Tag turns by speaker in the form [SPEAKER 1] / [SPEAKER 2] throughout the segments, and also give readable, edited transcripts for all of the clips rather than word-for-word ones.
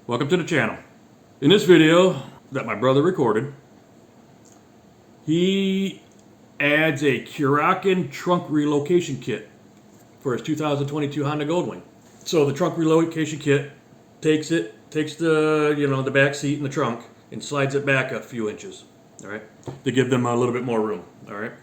[SPEAKER 1] Welcome to the channel. In this video that my brother recorded, he adds a KURYAKYN trunk relocation kit for his 2022 Honda Goldwing. So the trunk relocation kit takes the the back seat and the trunk and slides it back a few inches, all right, to give them a little bit more room, all right.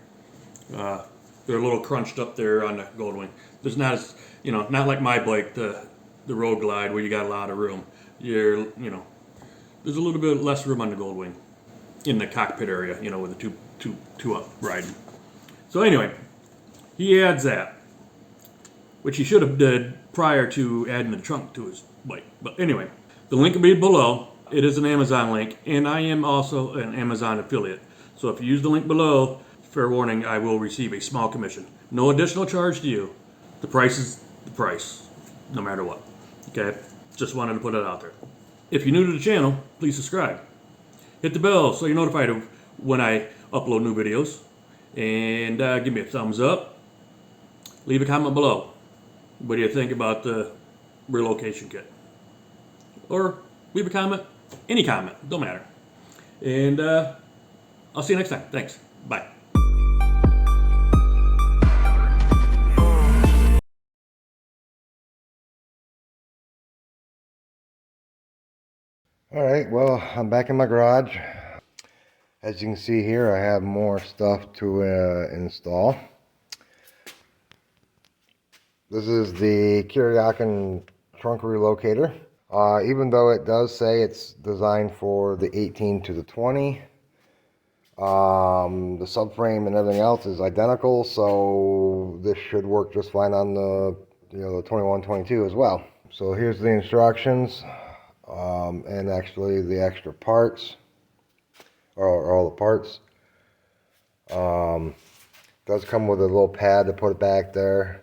[SPEAKER 1] They're a little crunched up there on the Goldwing. There's not as, not like my bike, the Road Glide, where you got a lot of room. There's a little bit less room on the Goldwing in the cockpit area, with the two up riding. So anyway, he adds that, which he should have did prior to adding the trunk to his bike. But anyway, the link will be below. It is an Amazon link, and I am also an Amazon affiliate. So if you use the link below, fair warning, I will receive a small commission. No additional charge to you. The price is the price, no matter what. Okay? Just wanted to put it out there. If you're new to the channel, please subscribe. Hit the bell so you're notified of when I upload new videos. And give me a thumbs up. Leave a comment below. What do you think about the relocation kit? Or leave a comment. Any comment. Don't matter. And I'll see you next time. Thanks. Bye.
[SPEAKER 2] Alright, well, I'm back in my garage. As you can see here, I have more stuff to install. This is the KURYAKYN trunk relocator. Even though it does say it's designed for the 18 to the 20, the subframe and everything else is identical, so this should work just fine on the the 21, 22 as well. So here's the instructions. And actually the extra parts, or all the parts. Does come with a little pad to put it back there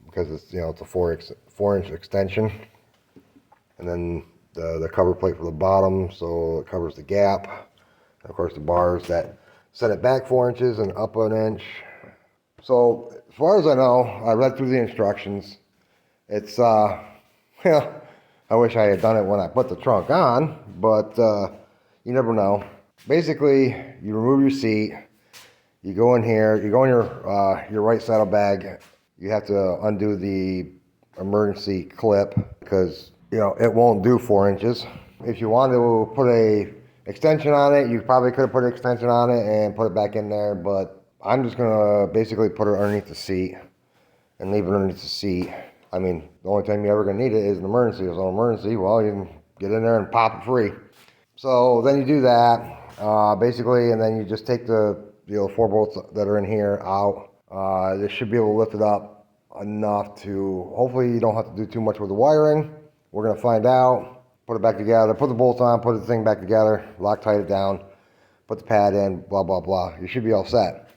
[SPEAKER 2] because it's it's a 4-inch extension, and then the cover plate for the bottom so it covers the gap. And of course the bars that set it back 4 inches and up an inch. So as far as I know, I read through the instructions. It's I wish I had done it when I put the trunk on, but you never know. Basically, you remove your seat, you go in here, you go in your right saddlebag. You have to undo the emergency clip because it won't do 4 inches. If you wanted to put a extension on it, you probably could have put an extension on it and put it back in there, but I'm just gonna basically put it underneath the seat and leave it underneath the seat. I mean, the only time you're ever going to need it is an emergency. If it's an emergency, well, you can get in there and pop it free. So then you do that, basically, and then you just take the 4 bolts that are in here out. This should be able to lift it up enough to, hopefully you don't have to do too much with the wiring. We're going to find out. Put it back together, put the bolts on, put the thing back together, Loctite it down, put the pad in, blah, blah, blah. You should be all set.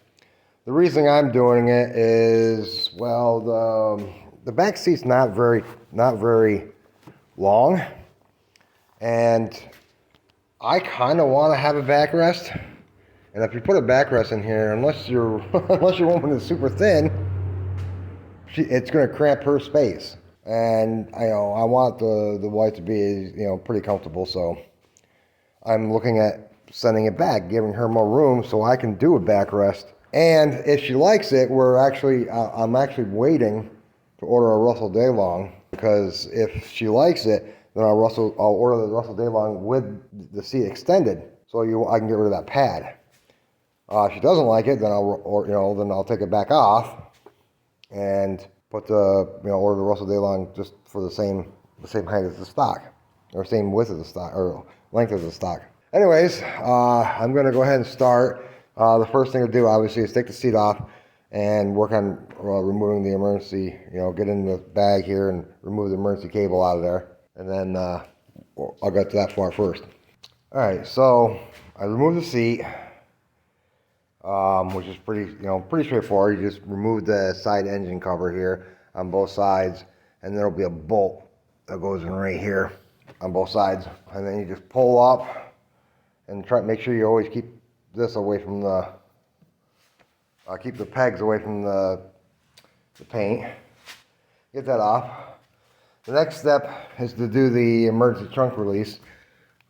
[SPEAKER 2] The reason I'm doing it is, well, the back seat's not very long, and I kind of want to have a backrest. And if you put a backrest in here, unless your woman is super thin, it's going to cramp her space. And I want the wife to be pretty comfortable, so I'm looking at sending it back, giving her more room so I can do a backrest. And if she likes it, I'm actually waiting to order a Russell Daylong, because if she likes it, then I'll order the Russell Daylong with the seat extended, so I can get rid of that pad. If she doesn't like it, then I'll take it back off and put order the Russell Daylong just for the same height as the stock, or same width of the stock, or length of the stock. Anyways, I'm gonna go ahead and start. The first thing to do, obviously, is take the seat off and work on removing the emergency, get in the bag here and remove the emergency cable out of there. And then I'll get to that part first. All right, so I removed the seat, which is pretty straightforward. You just remove the side engine cover here on both sides, and there'll be a bolt that goes in right here on both sides. And then you just pull up and try to make sure you always keep this away from keep the pegs away from the paint. Get that off. The next step is to do the emergency trunk release.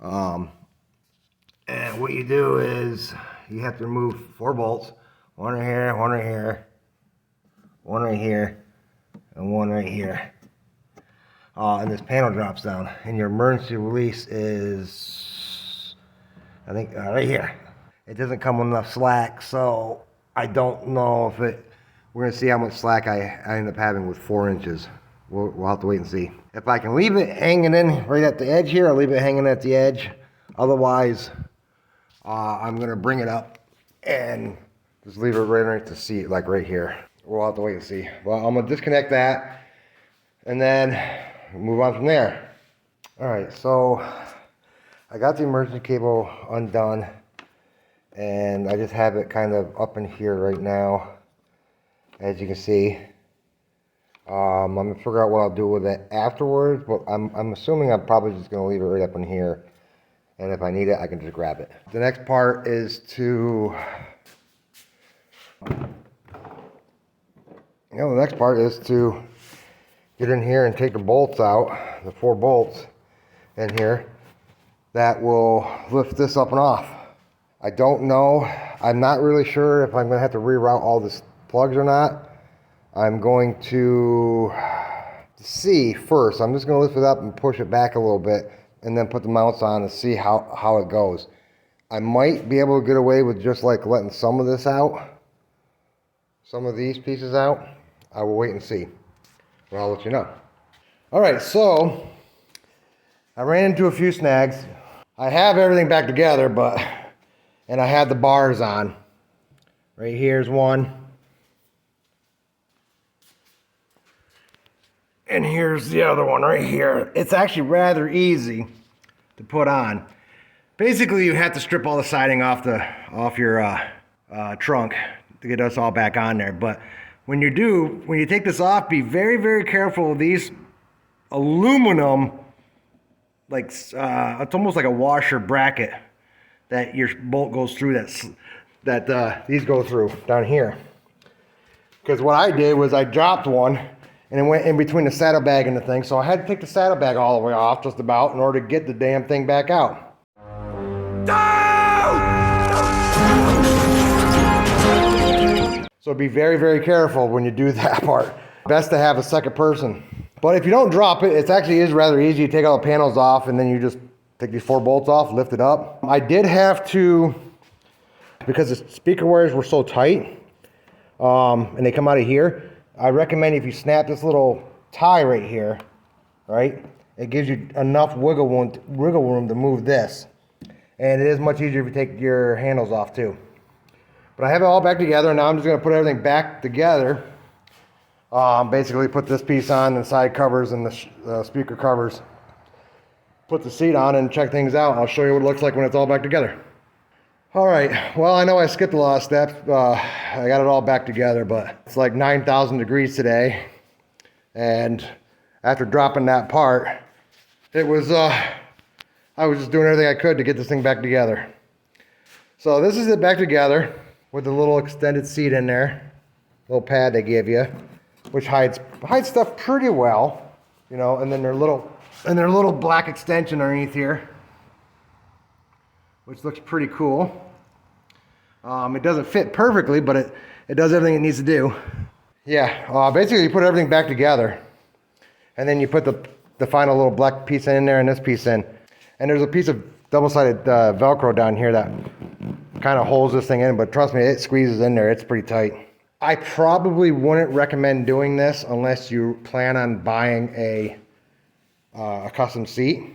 [SPEAKER 2] And what you do is you have to remove 4 bolts. One right here, one right here, one right here, and one right here. And this panel drops down. And your emergency release is, I think, right here. It doesn't come with enough slack, so I don't know if it, we're gonna see how much slack I end up having with 4 inches. We'll have to wait and see. If I can leave it hanging in right at the edge here, I'll leave it hanging at the edge. Otherwise, I'm gonna bring it up and just leave it right at the seat, like right here. We'll have to wait and see. Well, I'm gonna disconnect that and then move on from there. All right, so I got the emergency cable undone and I just have it kind of up in here right now, as you can see. I'm gonna figure out what I'll do with it afterwards, but I'm assuming I'm probably just gonna leave it right up in here, and if I need it, I can just grab it. The next part is to, the next part is to get in here and take the bolts out, the 4 bolts in here that will lift this up and off. I don't know. I'm not really sure if I'm gonna have to reroute all the plugs or not. I'm going to see first. I'm just going to lift it up and push it back a little bit and then put the mounts on and see how it goes. I might be able to get away with just like letting some of this out, some of these pieces out. I will wait and see. Well, I'll let you know. All right, so I ran into a few snags. I have everything back together, and I had the bars on. Right here's one. And here's the other one right here. It's actually rather easy to put on. Basically, you have to strip all the siding off your trunk to get us all back on there. But when you take this off, be very, very careful of these aluminum, like it's almost like a washer bracket that your bolt goes through. That these go through down here. Because what I did was I dropped one. And it went in between the saddlebag and the thing, so I had to take the saddlebag all the way off just about in order to get the damn thing back out. So be very, very careful when you do that part. Best to have a second person. But if you don't drop it, it actually is rather easy. You take all the panels off and then you just take these 4 bolts off, lift it up. I did have to, because the speaker wires were so tight, and they come out of here, I recommend if you snap this little tie right here, right? It gives you enough wiggle room to move this. And it is much easier if you take your handles off too. But I have it all back together. Now I'm just gonna put everything back together. Basically put this piece on, the side covers and the speaker covers. Put the seat on and check things out. I'll show you what it looks like when it's all back together. All right, well, I know I skipped a lot of steps. I got it all back together, but it's like 9,000 degrees today. And after dropping that part, it was, I was just doing everything I could to get this thing back together. So this is it back together with the little extended seat in there, little pad they give you, which hides stuff pretty well, you know, and then their little black extension underneath here, which looks pretty cool. It doesn't fit perfectly, but it does everything it needs to do. Yeah, basically you put everything back together, and then you put the final little black piece in there and this piece in. And there's a piece of double-sided Velcro down here that kind of holds this thing in, but trust me, it squeezes in there. It's pretty tight. I probably wouldn't recommend doing this unless you plan on buying a custom seat,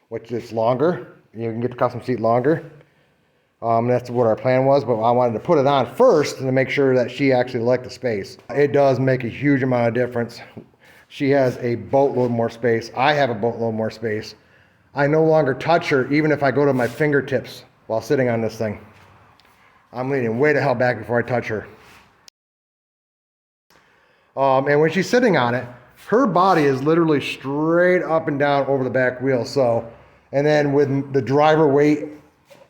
[SPEAKER 2] which is longer. You can get the custom seat longer. That's what our plan was, but I wanted to put it on first to make sure that she actually liked the space. It does make a huge amount of difference. She has a boatload more space. I have a boatload more space. I no longer touch her even if I go to my fingertips while sitting on this thing. I'm leaning way the hell back before I touch her. And when she's sitting on it, her body is literally straight up and down over the back wheel. So, and then with the driver weight,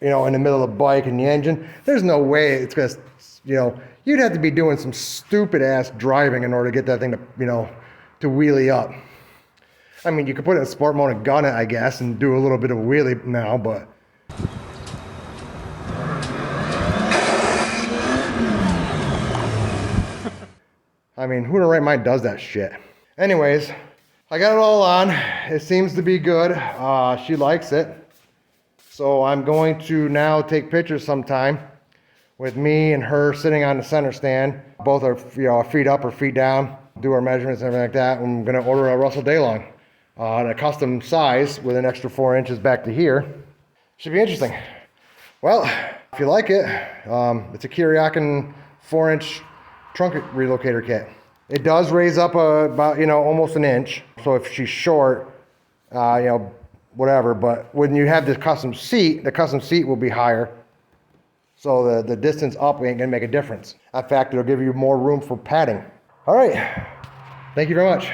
[SPEAKER 2] you know, in the middle of the bike and the engine, there's no way it's gonna, you know, you'd have to be doing some stupid ass driving in order to get that thing to, you know, to wheelie up. I mean, you could put it in sport mode and gun it, I guess, and do a little bit of a wheelie now, but. I mean, who in their right mind does that shit? Anyways, I got it all on. It seems to be good. She likes it. So I'm going to now take pictures sometime with me and her sitting on the center stand. Both are, feet up or feet down. Do our measurements and everything like that. I'm gonna order a Russell Daylong, a custom size with an extra 4 inches back to here. Should be interesting. Well, if you like it, it's a KURYAKYN 4-inch trunk relocator kit. It does raise up about, almost an inch. So if she's short, whatever. But when you have this custom seat, the custom seat will be higher. So the distance up ain't gonna make a difference. In fact, it'll give you more room for padding. All right, thank you very much.